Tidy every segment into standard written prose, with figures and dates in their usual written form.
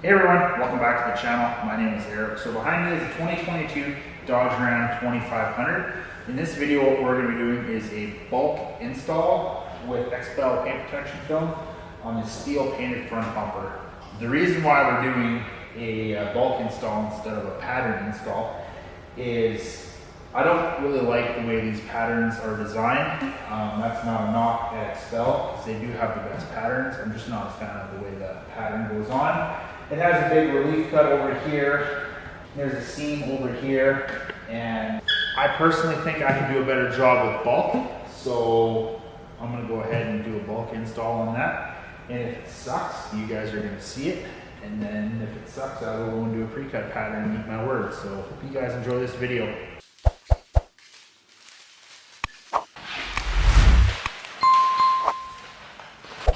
Hey everyone, welcome back to the channel. My name is Eric. So behind me is a 2022 Dodge Ram 2500. In this video, what we're going to be doing is a bulk install with XPEL paint protection film on the steel painted front bumper. The reason why we're doing a bulk install instead of a pattern install is I don't really like the way these patterns are designed. That's not a knock at XPEL because they do have the best patterns. I'm just not a fan of the way the pattern goes on. It has a big relief cut over here. There's a seam over here. And I personally think I could do a better job with bulk. So I'm gonna go ahead and do a bulk install on that. And if it sucks, you guys are gonna see it. And then if it sucks, I will go and do a pre-cut pattern and eat my words. So hope you guys enjoy this video.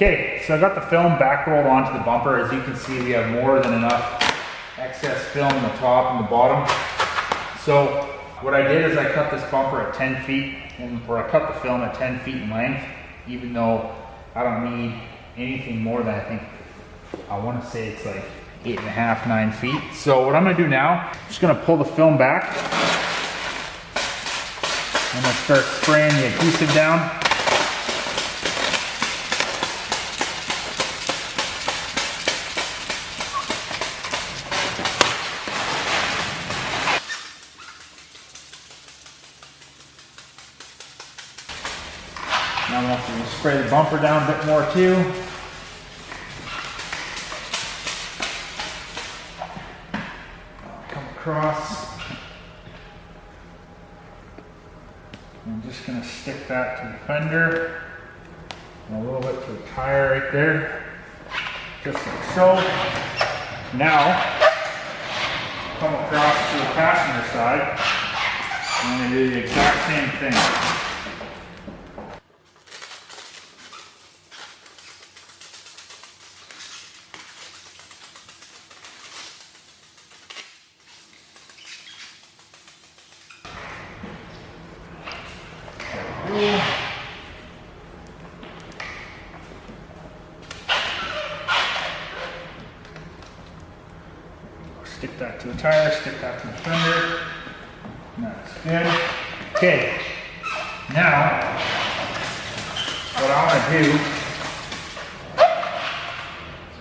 Okay, so I got the film back rolled onto the bumper. As you can see, we have more than enough excess film on the top and the bottom. So what I did is I cut this bumper at 10 feet, or I cut the film at 10 feet in length, even though I don't need anything more than, I think, I want to say it's like 8.5, 9 feet. So what I'm going to do now, I'm just going to pull the film back. I'm going to start spraying the adhesive down. Now I'm going to spray the bumper down a bit more too. Come across. I'm just going to stick that to the fender and a little bit to the tire right there. Just like so. Now, come across to the passenger side. I'm going to do the exact same thing. Stick that to the tire, stick that to the fender. That's good. Okay, now what I want to do is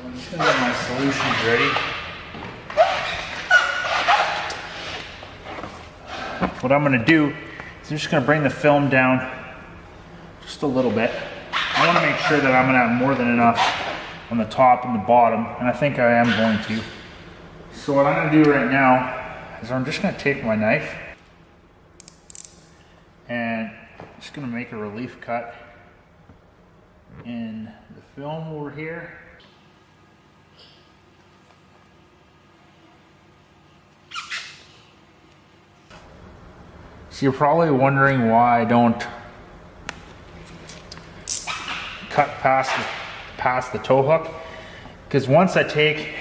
I'm just going to get my solutions ready. What I'm going to do is I'm just going to bring the film down just a little bit. I want to make sure that I'm going to have more than enough on the top and the bottom, and I think I am going to. So what I'm going to do right now is I'm just going to take my knife and just going to make a relief cut in the film over here. So you're probably wondering why I don't cut past the tow hook, because once I take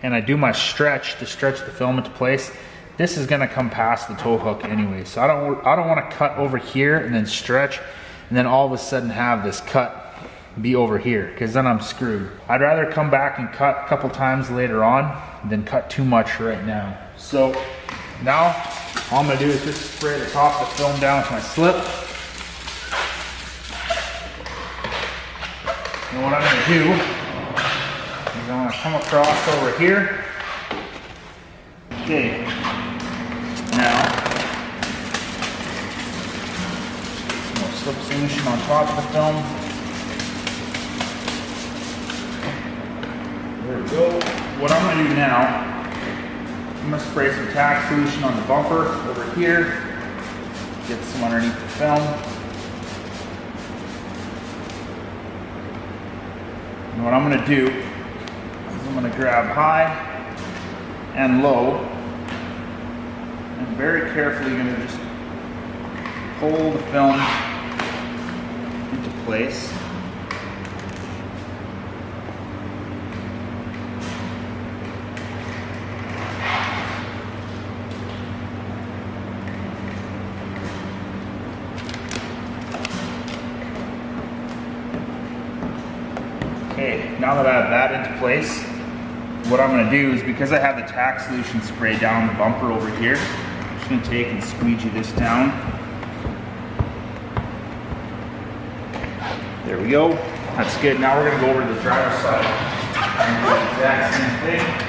and I do my stretch to stretch the film into place, this is gonna come past the tow hook anyway. So I don't want to cut over here and then stretch and then all of a sudden have this cut be over here, because then I'm screwed. I'd rather come back and cut a couple times later on than cut too much right now. So now all I'm gonna do is just spray the top of the film down with my slip. And what I'm gonna do, I'm going to come across over here. Okay, now some more slip solution on top of the film. There we go. What I'm going to do now, I'm going to spray some tack solution on the bumper over here. Get some underneath the film. And what I'm going to do, I'm going to grab high and low and very carefully going to just pull the film into place. Okay, now that I have that into place, what I'm gonna do is, because I have the tack solution spray down the bumper over here, I'm just gonna take and squeegee this down. There we go. That's good. Now we're gonna go over to the driver's side and do the exact same thing.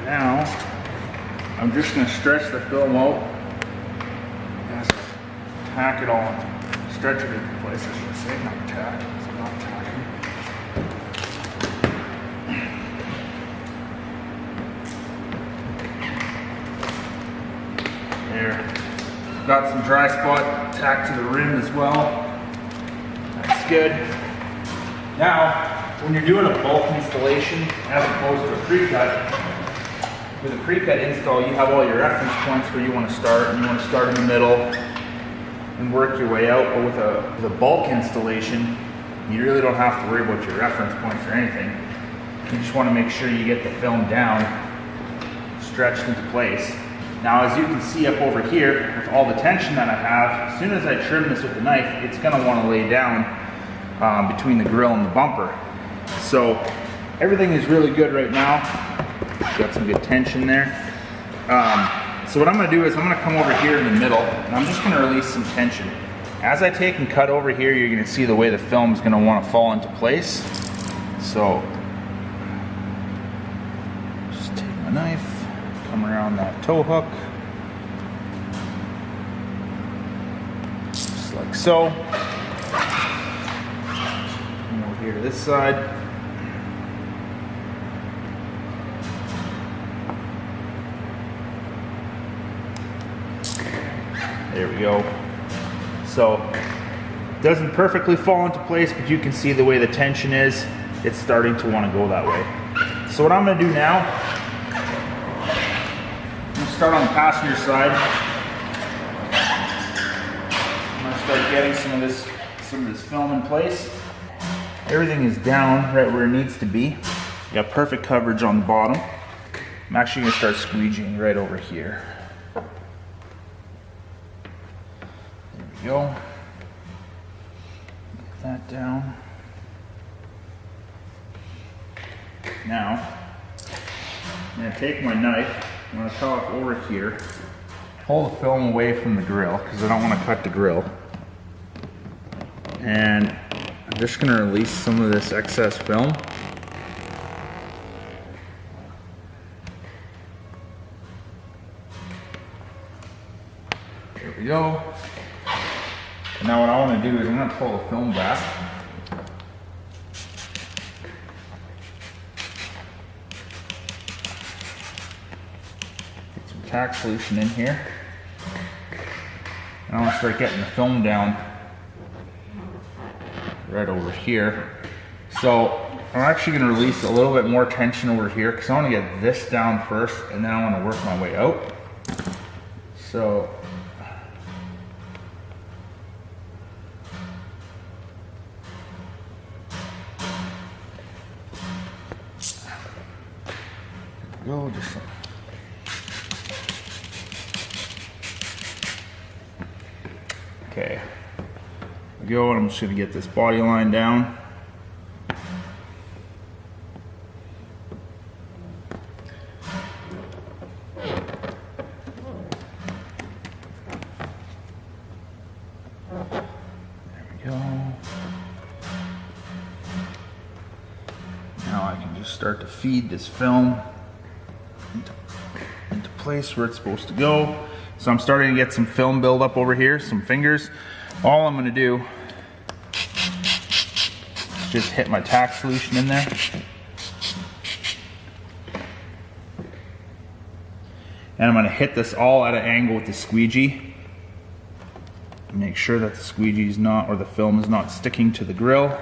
Now, I'm just going to stretch the film out and tack it all, stretch it into place, I should say, not tack, it's not tacking. There. Got some dry spot tacked to the rim as well. That's good. Now, when you're doing a bulk installation as opposed to a pre-cut, with a pre-cut install, you have all your reference points where you want to start, and you want to start in the middle and work your way out. But with a bulk installation, you really don't have to worry about your reference points or anything. You just want to make sure you get the film down, stretched into place. Now, as you can see up over here, with all the tension that I have, as soon as I trim this with the knife, it's going to want to lay down between the grill and the bumper. So everything is really good right now. Got some good tension there. So what I'm going to do is I'm going to come over here in the middle, and I'm just going to release some tension. As I take and cut over here, you're going to see the way the film is going to want to fall into place. So just take my knife, come around that tow hook, just like so. Come over here to this side. There we go. So, it doesn't perfectly fall into place, but you can see the way the tension is. It's starting to want to go that way. So what I'm going to do now, I'm going to start on the passenger side. I'm going to start getting some of this film in place. Everything is down right where it needs to be. Got perfect coverage on the bottom. I'm actually going to start squeegeeing right over here. Go. Get that down. Now, I'm going to take my knife, I'm going to cut off over here, pull the film away from the grill because I don't want to cut the grill. And I'm just going to release some of this excess film. There we go. Now what I want to do is I'm going to pull the film back. Get some tack solution in here. And I want to start getting the film down right over here. So I'm actually going to release a little bit more tension over here because I want to get this down first, and then I want to work my way out. So go just okay. There we go, and I'm just going to get this body line down. There we go. Now I can just start to feed this film into place where it's supposed to go. So I'm starting to get some film buildup over here, some fingers. All I'm going to do is just hit my tack solution in there. And I'm going to hit this all at an angle with the squeegee. Make sure that the squeegee is not, or the film is not sticking to the grill,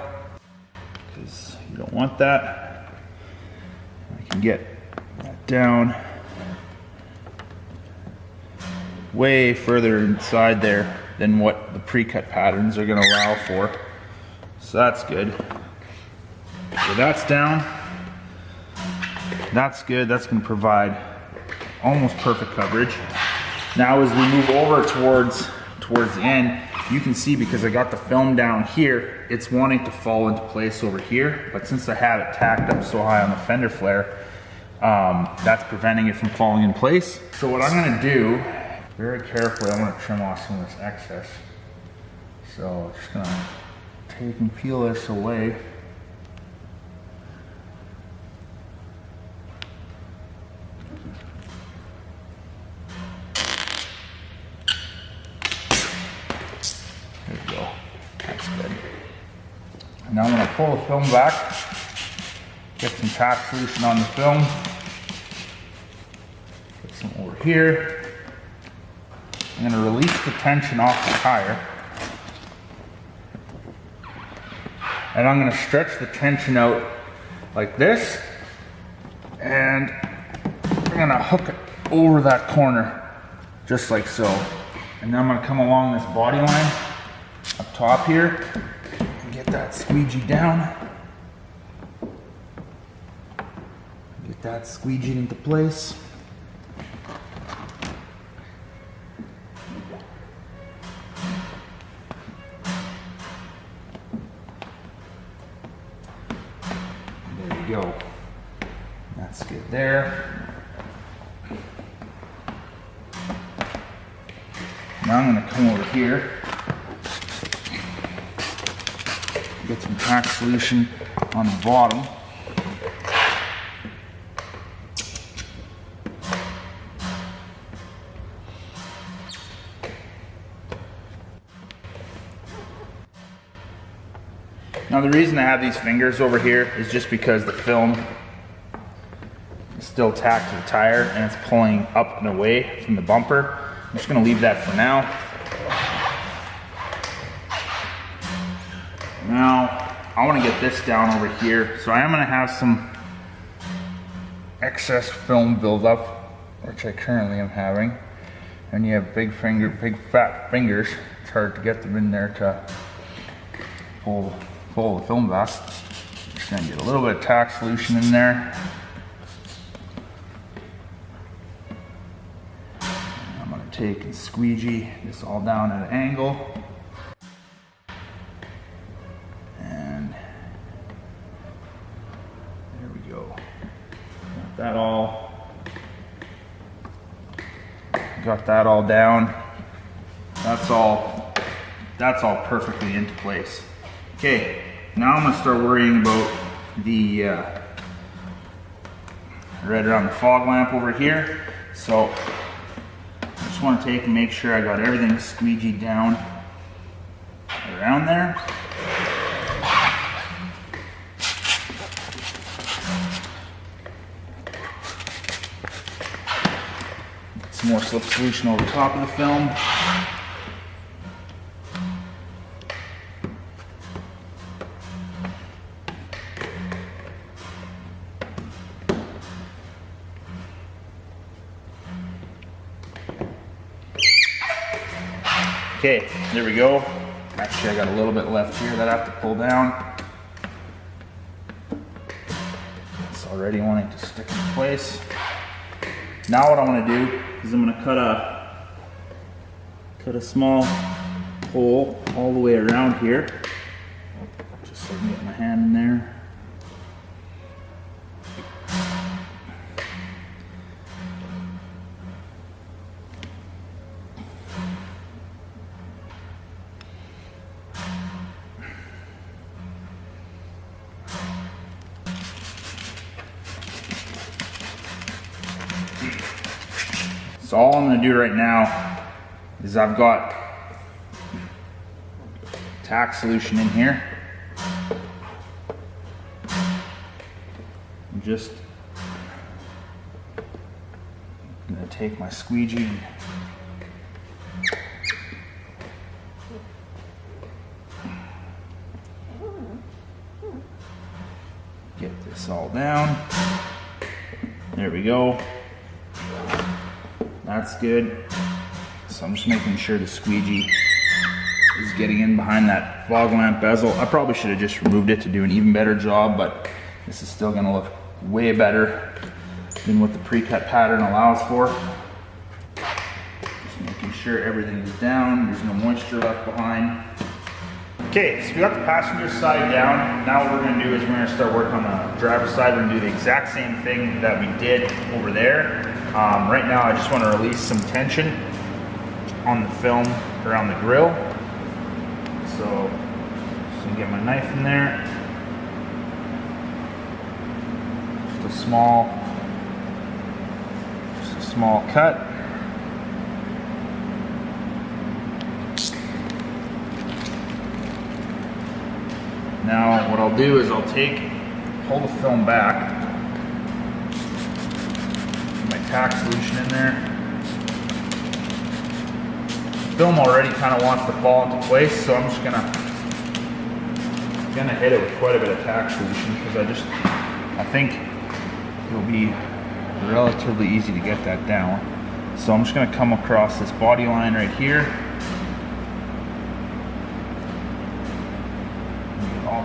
because you don't want that. I can get that down way further inside there than what the pre-cut patterns are going to allow for. So that's good. So that's down. That's good. That's going to provide almost perfect coverage. Now as we move over towards the end, you can see because I got the film down here, it's wanting to fall into place over here. But since I have it tacked up so high on the fender flare, that's preventing it from falling in place. So what I'm going to do, very carefully, I'm going to trim off some of this excess. So I'm just going to take and peel this away. There we go. That's good. Now I'm going to pull the film back, get some tack solution on the film, get some over here. I'm going to release the tension off the tire, and I'm going to stretch the tension out like this, and I'm going to hook it over that corner just like so. And then I'm going to come along this body line up top here and get that squeegee down. Get that squeegee into place. There we go. That's good there. Now I'm going to come over here, get some tack solution on the bottom. Now the reason I have these fingers over here is just because the film is still tacked to the tire and it's pulling up and away from the bumper. I'm just going to leave that for now. Now I want to get this down over here, so I am going to have some excess film buildup, which I currently am having. And you have big fat fingers. It's hard to get them in there to pull the film back. Just going to get a little bit of tack solution in there. Take and squeegee this all down at an angle, and there we go. Got that all down. That's all perfectly into place. Okay, now I'm gonna start worrying about the right around the fog lamp over here. So just want to take and make sure I got everything squeegeed down around there. Get some more slip solution over top of the film. Okay, there we go. Actually, I got a little bit left here that I have to pull down. It's already wanting to stick in place. Now what I'm going to do is I'm going to cut a small hole all the way around here, just so I can get my hand in there. So all I'm going to do right now is I've got tack solution in here. I'm just going to take my squeegee and get this all down. There we go. That's good. So I'm just making sure the squeegee is getting in behind that fog lamp bezel. I probably should have just removed it to do an even better job, but this is still gonna look way better than what the pre-cut pattern allows for. Just making sure everything is down, there's no moisture left behind. Okay, so we got the passenger side down. Now what we're gonna do is we're gonna start work on the driver's side. We're gonna do the exact same thing that we did over there. Right now I just wanna release some tension on the film around the grill. So, just gonna get my knife in there. Just a small cut. Now what I'll do is I'll pull the film back, put my tack solution in there. The film already kind of wants to fall into place, so I'm just gonna hit it with quite a bit of tack solution because I think it'll be relatively easy to get that down. So I'm just gonna come across this body line right here.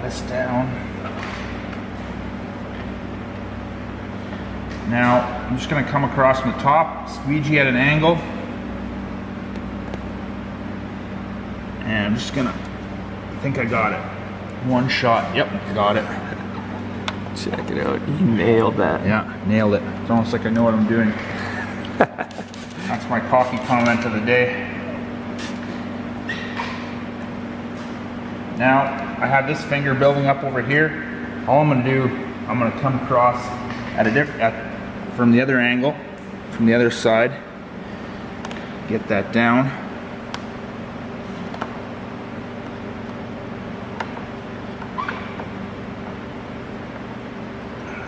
This down. Now I'm just going to come across from the top, squeegee at an angle, and I'm just gonna, I think I got it. One shot. Yep, I got it. Check it out. You nailed that. Yeah, nailed it. It's almost like I know what I'm doing. That's my cocky comment of the day. Now I have this finger building up over here. All I'm going to do, I'm going to come across from the other angle, from the other side. Get that down.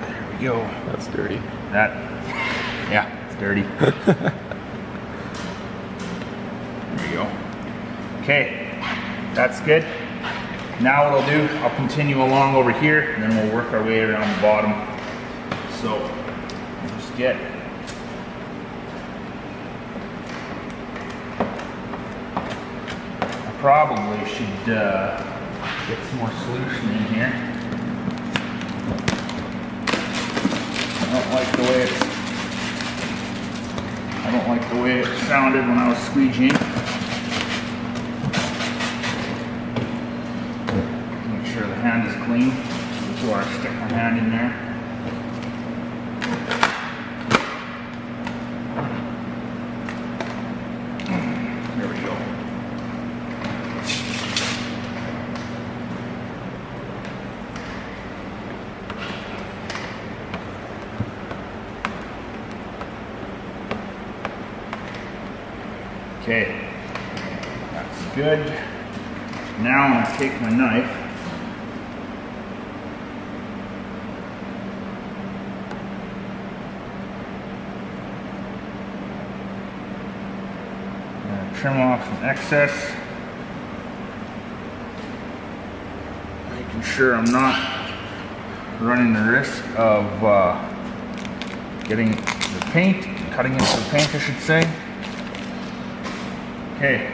There we go. That's dirty. Yeah, it's dirty. There you go. Okay, that's good. Now what I'll do, I'll continue along over here, and then we'll work our way around the bottom. So, just I probably should get some more solution in here. I don't like the way it sounded when I was squeegeeing. Hand is clean, so I stick my hand in there. There we go. Okay, that's good. Now I'm going to take my knife. Trim off some excess, making sure I'm not running the risk of getting the paint, cutting into the paint I should say. Okay,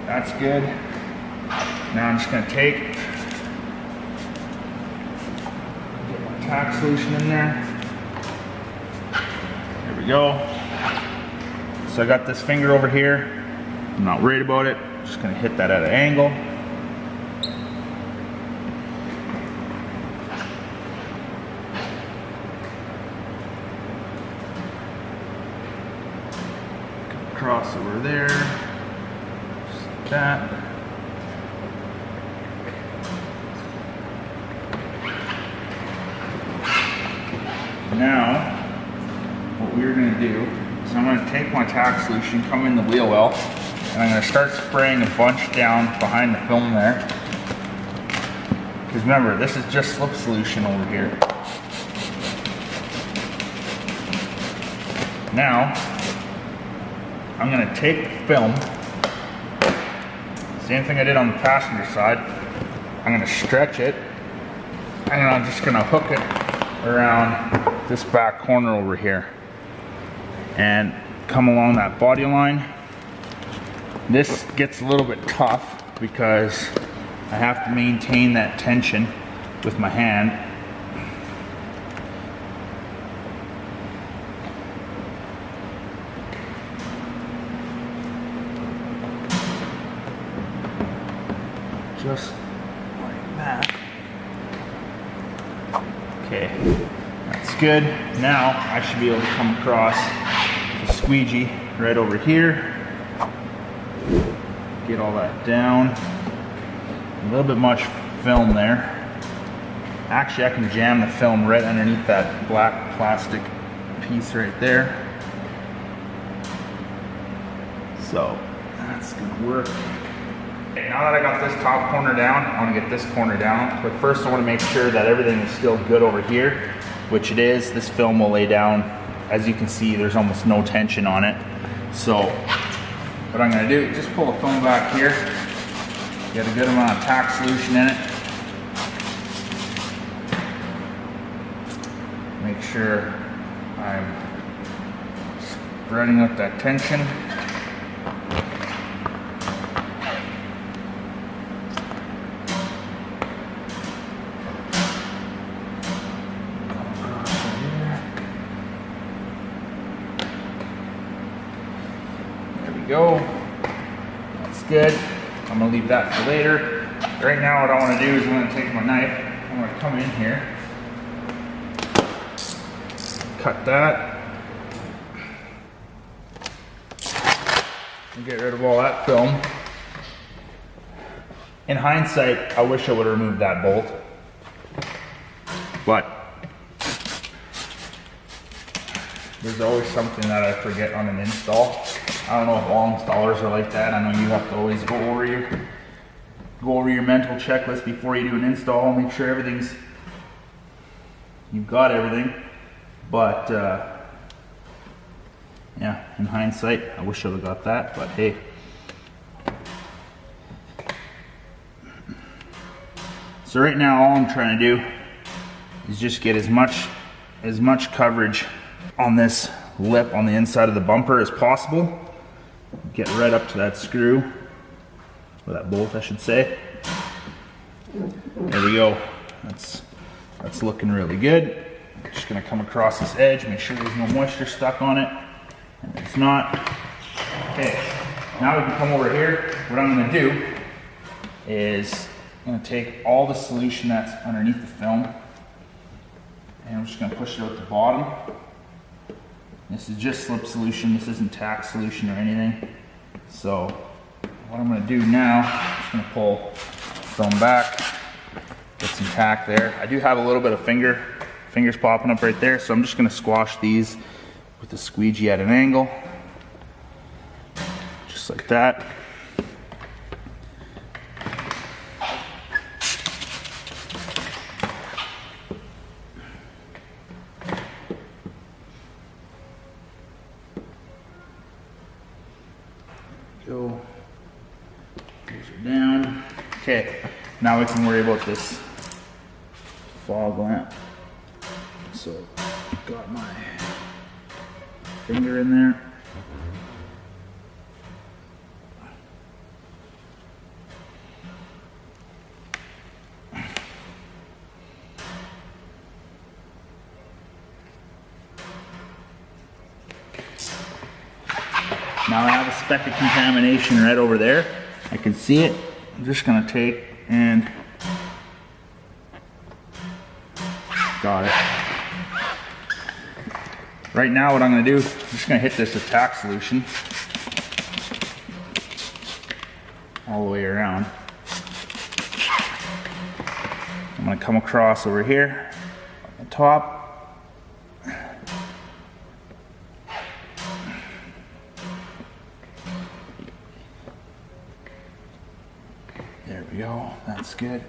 that's good. Now I'm just going to get my tack solution in there. There we go. So I got this finger over here. I'm not worried about it. Just going to hit that at an angle. Come across over there. Just like that. Now, what we're going to do is I'm going to take my tack solution, come in the wheel well, and I'm going to start spraying a bunch down behind the film there. Because remember, this is just slip solution over here. Now, I'm going to take the film, same thing I did on the passenger side, I'm going to stretch it, and I'm just going to hook it around this back corner over here and come along that body line This gets a little bit tough because I have to maintain that tension with my hand. Just like that. Okay, that's good. Now I should be able to come across the squeegee right over here. Get all that down. A little bit much film there. Actually, I can jam the film right underneath that black plastic piece right there. So that's gonna work. Okay, now that I got this top corner down, I want to get this corner down. But first I want to make sure that everything is still good over here, which it is. This film will lay down. As you can see, there's almost no tension on it. So what I'm going to do is just pull the film back here, get a good amount of tack solution in it. Make sure I'm spreading out that tension. Go. That's good. I'm gonna leave that for later. Right now what I want to do is I'm going to take my knife, I'm going to come in here, cut that, and get rid of all that film. In hindsight, I wish I would have removed that bolt, but there's always something that I forget on an install. I don't know if all installers are like that. I know you have to always go over your mental checklist before you do an install, make sure you've got everything. But yeah, in hindsight, I wish I would have got that, but hey. So right now, all I'm trying to do is just get as much coverage on this lip on the inside of the bumper as possible. Get right up to that screw, or that bolt I should say. There we go. That's looking really good. Just gonna come across this edge, make sure there's no moisture stuck on it, and it's not. Okay, now we can come over here. What I'm gonna do is I'm gonna take all the solution that's underneath the film, and I'm just gonna push it out the bottom. This is just slip solution, this isn't tack solution or anything. So what I'm gonna do now, I'm just gonna pull film back, get some tack there. I do have a little bit of fingers popping up right there, so I'm just gonna squash these with the squeegee at an angle. Just like that. Go. Those are down. Okay, now we can worry about this fog lamp. So, got my finger in there. Now I have a speck of contamination right over there. I can see it. I'm just gonna take and got it. Right now what I'm gonna do, I'm just gonna hit this with tack solution all the way around. I'm gonna come across over here on the top. There we go, that's good.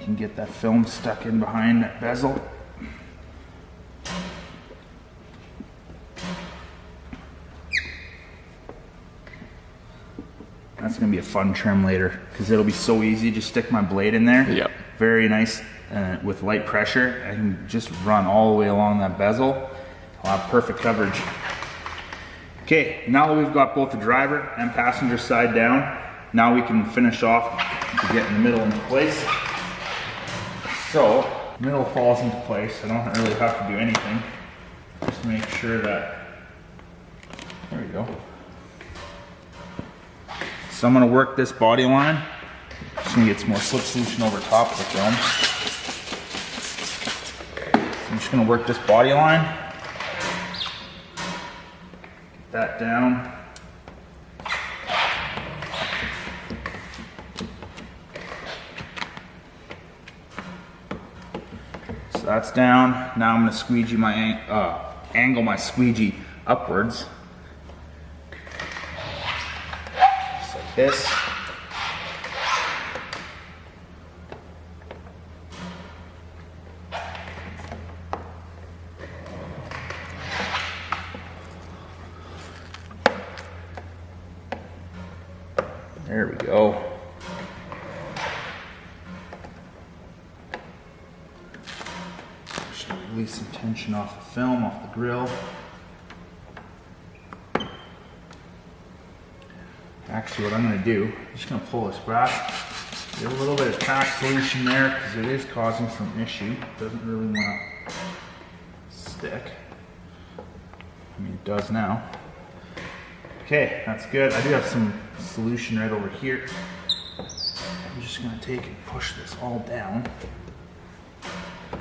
Can get that film stuck in behind that bezel. That's gonna be a fun trim later because it'll be so easy. Just stick my blade in there. Yep. Very nice with light pressure. I can just run all the way along that bezel. I'll have perfect coverage. Okay, now that we've got both the driver and passenger side down, now we can finish off to get in the middle into place. So, middle falls into place. I don't really have to do anything. Just make sure that, there we go. So I'm gonna work this body line. Just gonna get some more slip solution over top of the film. So I'm just gonna work this body line. Get that down. So that's down. Now I'm gonna squeegee my angle my squeegee upwards. Just like this. There we go. Just release some tension off the film, off the grill. Actually, what I'm going to do, I'm just going to pull this back. Get a little bit of tack solution there because it is causing some issue. It doesn't really want to stick. I mean, it does now. Okay, that's good. I do have some solution right over here. I'm just gonna take and push this all down. There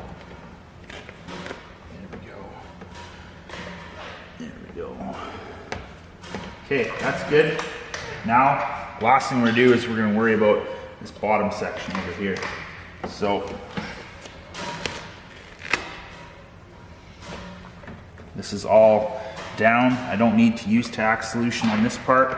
we go. There we go. Okay, that's good. Now, last thing we're gonna do is we're gonna worry about this bottom section over here. So, this is all down. I don't need to use tack solution on this part.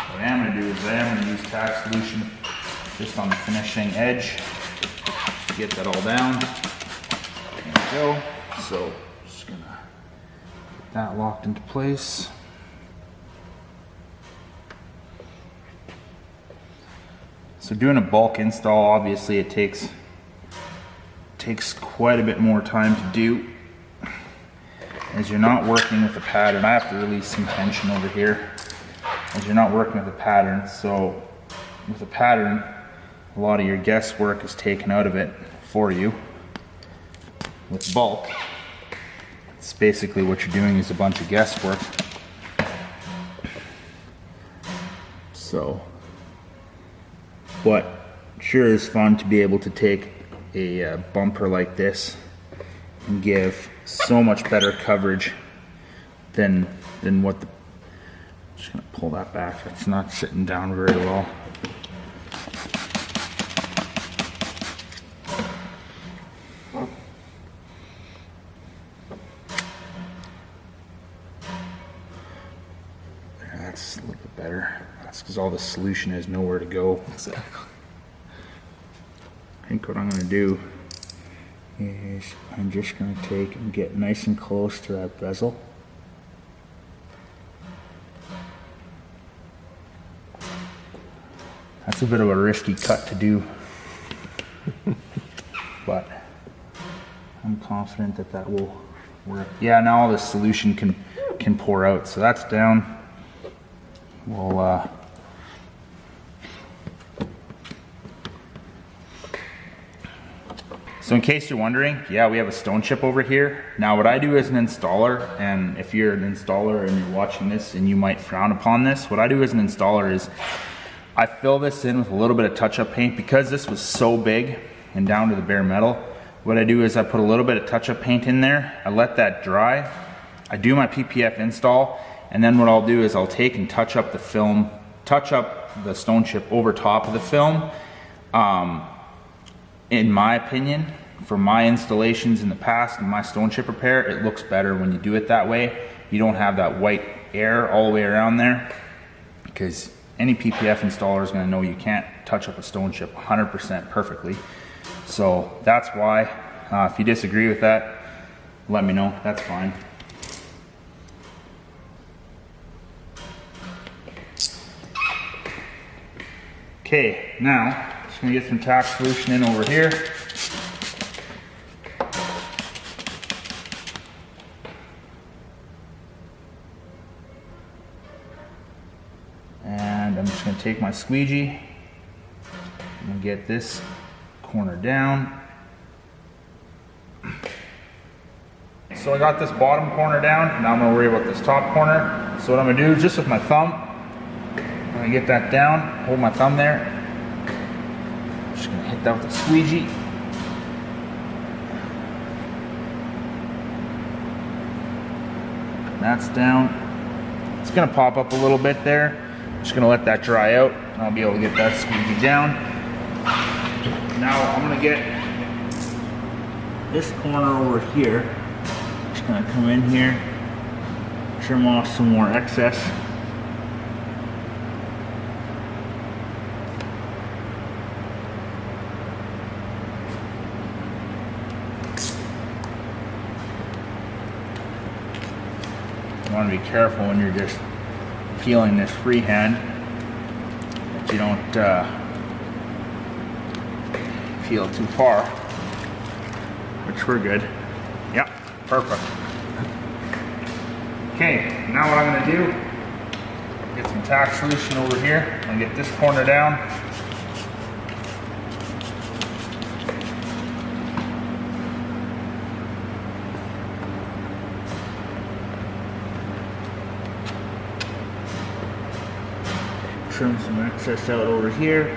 What I am going to do is I am going to use tack solution just on the finishing edge to get that all down. There we go. So just going to get that locked into place. So doing a bulk install, obviously it takes quite a bit more time to do, as you're not working with a pattern. I have to release some tension over here. As you're not working with a pattern, so with a pattern, a lot of your guesswork is taken out of it for you. With bulk, it's basically what you're doing is a bunch of guesswork. So, but sure is fun to be able to take a bumper like this and give so much better coverage than what the, just gonna pull that back. It's not sitting down very well. That's a little bit better. That's because all the solution has nowhere to go. Exactly. I think what I'm gonna do is I'm just gonna take and get nice and close to that bezel. That's a bit of a risky cut to do, but I'm confident that that will work. Yeah, now all the solution can pour out, so that's down. We'll so in case you're wondering, yeah, we have a stone chip over here. Now what I do as an installer, and if you're an installer and you're watching this and you might frown upon this, what I do as an installer is I fill this in with a little bit of touch-up paint. Because this was so big and down to the bare metal, what I do is I put a little bit of touch-up paint in there, I let that dry, I do my PPF install, and then what I'll do is I'll take and touch up the film, touch up the stone chip over top of the film. in my opinion, for my installations in the past and my stone chip repair, it looks better when you do it that way. You don't have that white air all the way around there, because any PPF installer is going to know you can't touch up a stone chip 100% perfectly. So that's why. If you disagree with that, let me know. That's fine. Okay, now just gonna get some tack solution in over here. And I'm just gonna take my squeegee and get this corner down. So I got this bottom corner down. Now I'm gonna worry about this top corner. So what I'm gonna do, just with my thumb, I'm gonna get that down, hold my thumb there. Just gonna hit that with the squeegee. That's down. It's gonna pop up a little bit there. Just gonna let that dry out, and I'll be able to get that squeegee down. Now I'm gonna get this corner over here. Just gonna come in here, trim off some more excess. You want to be careful when you're just peeling this freehand that you don't peel too far, which we're good. Yep, perfect. Okay, now what I'm going to do, get some tack solution over here. I'm going to get this corner down. Trim some excess out over here.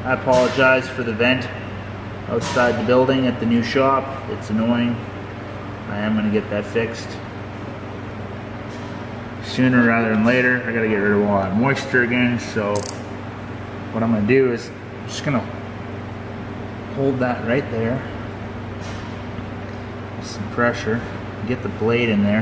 I apologize for the vent outside the building at the new shop. It's annoying. I am going to get that fixed sooner rather than later. I gotta get rid of all that moisture again, so what I'm gonna do is I'm just gonna hold that right there with some pressure, get the blade in there.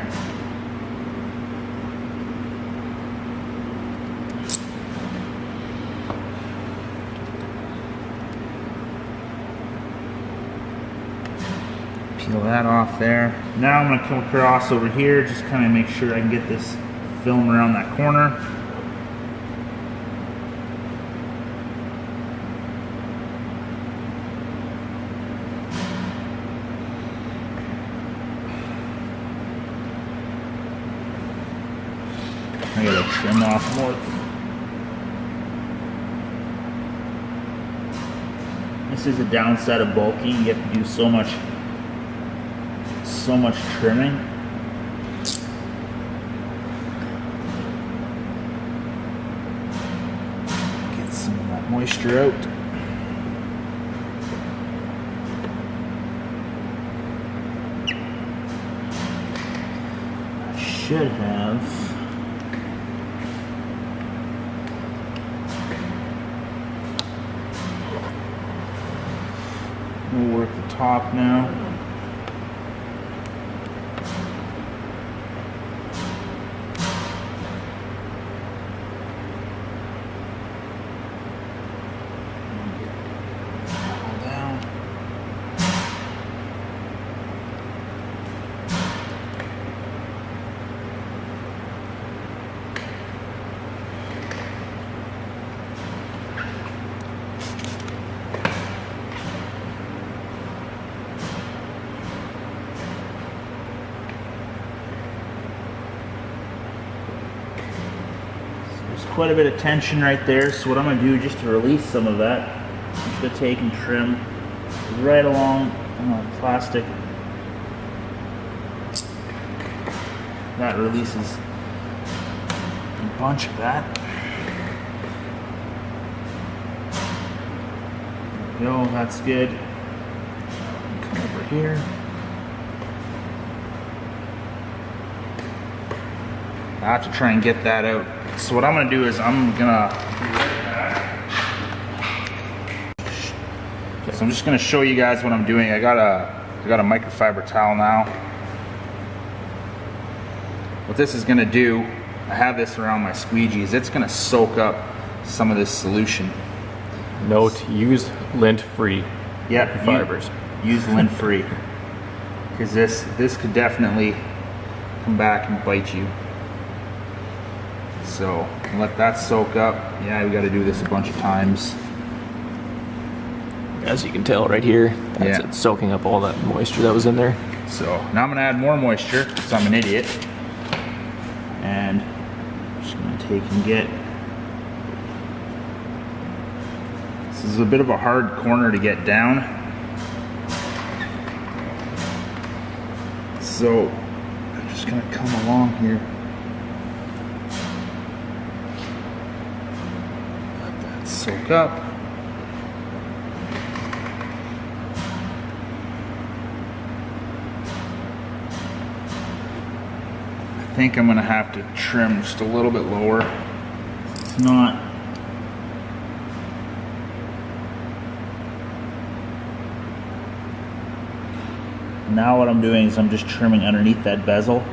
Peel that off there. Now I'm gonna come across over here, just kind of make sure I can get this film around that corner. I gotta trim off more. This is a downside of bulky. You have to do so much trimming. Moisture out. I should have we'll work the top now. Quite a bit of tension right there, so what I'm going to do just to release some of that, I'm just going to take and trim right along plastic. That releases a bunch of that. go, that's good. Come over here. I have to try and get that out. So what I'm gonna do is I'm gonna, so I'm just gonna show you guys what I'm doing. I got a microfiber towel now. What this is gonna do, I have this around my squeegees. It's gonna soak up some of this solution. Note, use lint-free fibers. Use lint-free, because this could definitely come back and bite you. So let that soak up. Yeah, we got to do this a bunch of times. As you can tell right here, that's Yeah. it, soaking up all that moisture that was in there. So now I'm gonna add more moisture because I'm an idiot, and I'm just gonna take and get. This is a bit of a hard corner to get down, so I'm just gonna come along here. Let that soak up. I think I'm gonna have to trim just a little bit lower. It's not. Now what I'm doing is I'm just trimming underneath that bezel.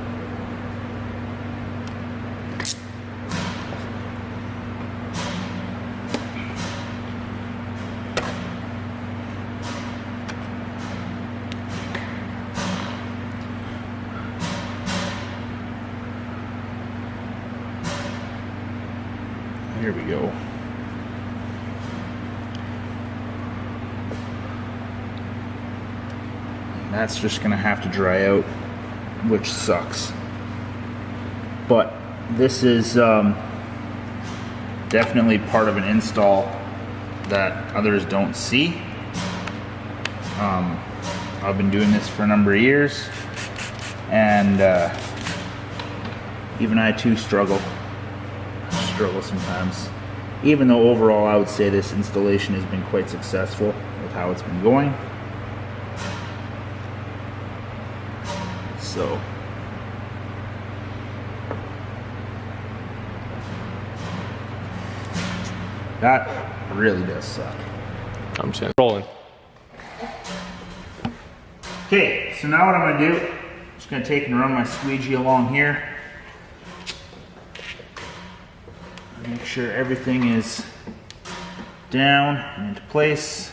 Here we go. That's just gonna have to dry out, which sucks. But this is definitely part of an install that others don't see. I've been doing this for a number of years, and even I too struggle sometimes. Even though overall I would say this installation has been quite successful with how it's been going. So that really does suck. I'm just rolling. Okay, so now what I'm gonna do, I'm just gonna take and run my squeegee along here. Make sure everything is down and into place,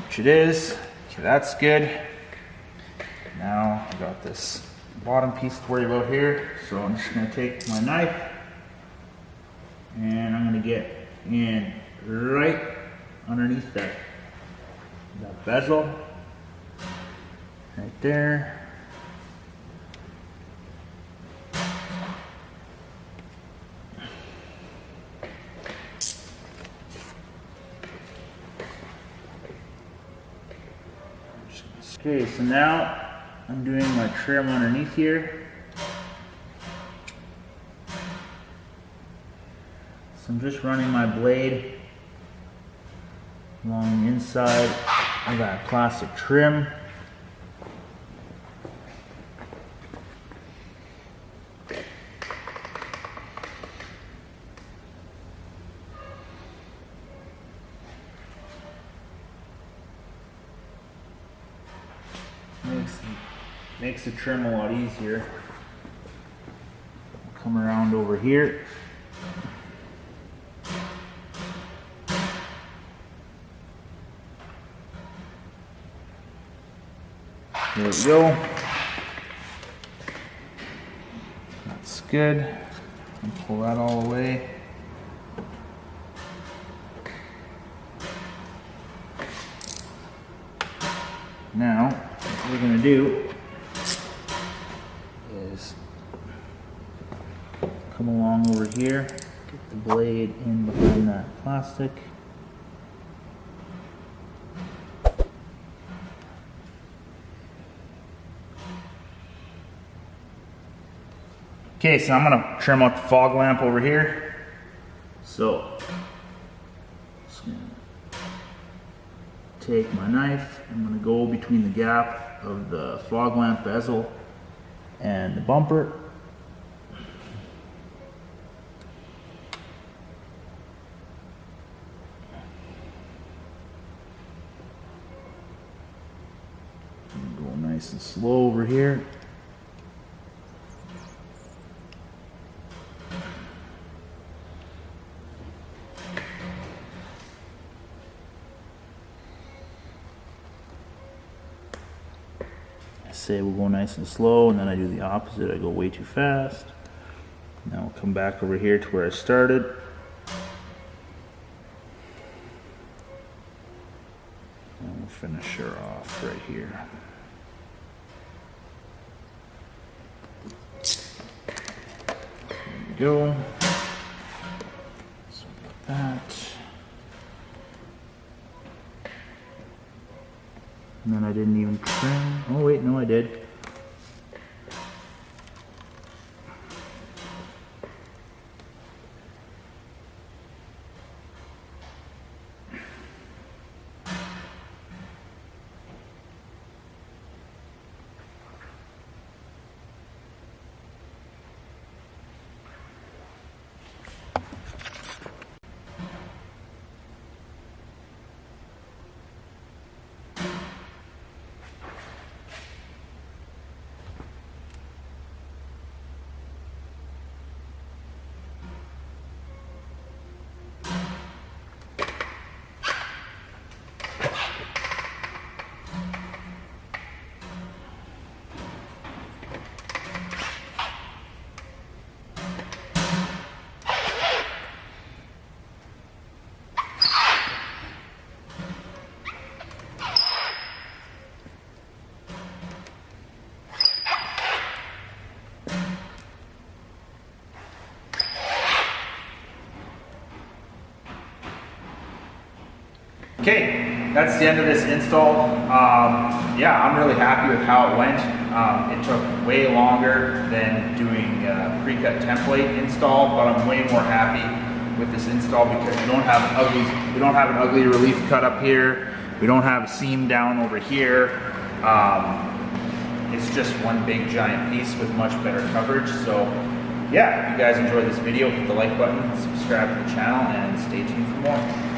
which it is. Okay, that's good. Now I got this bottom piece to worry about here, so I'm just gonna take my knife and I'm gonna get in right underneath that bezel, right there. Okay, so now I'm doing my trim underneath here. So I'm just running my blade along the inside of that plastic trim. Makes the trim a lot easier. Come around over here. There we go. That's good. And pull that all away. Now, what we're going to do is come along over here, get the blade in behind that plastic. Okay, so I'm gonna trim out the fog lamp over here. So, just gonna take my knife, I'm going to go between the gap of the fog lamp bezel and the bumper. Go nice and slow over here. I say we'll go nice and slow, and then I do the opposite. I go way too fast. Now we'll come back over here to where I started. And we'll finish her off right here. There we go. So like that. And then I didn't even trim. Oh wait, no I did. Okay, that's the end of this install. Yeah, I'm really happy with how it went. It took way longer than doing a pre-cut template install, but I'm way more happy with this install because we don't have an ugly relief cut up here. We don't have a seam down over here. It's just one big giant piece with much better coverage. So yeah, if you guys enjoyed this video, hit the like button, subscribe to the channel, and stay tuned for more.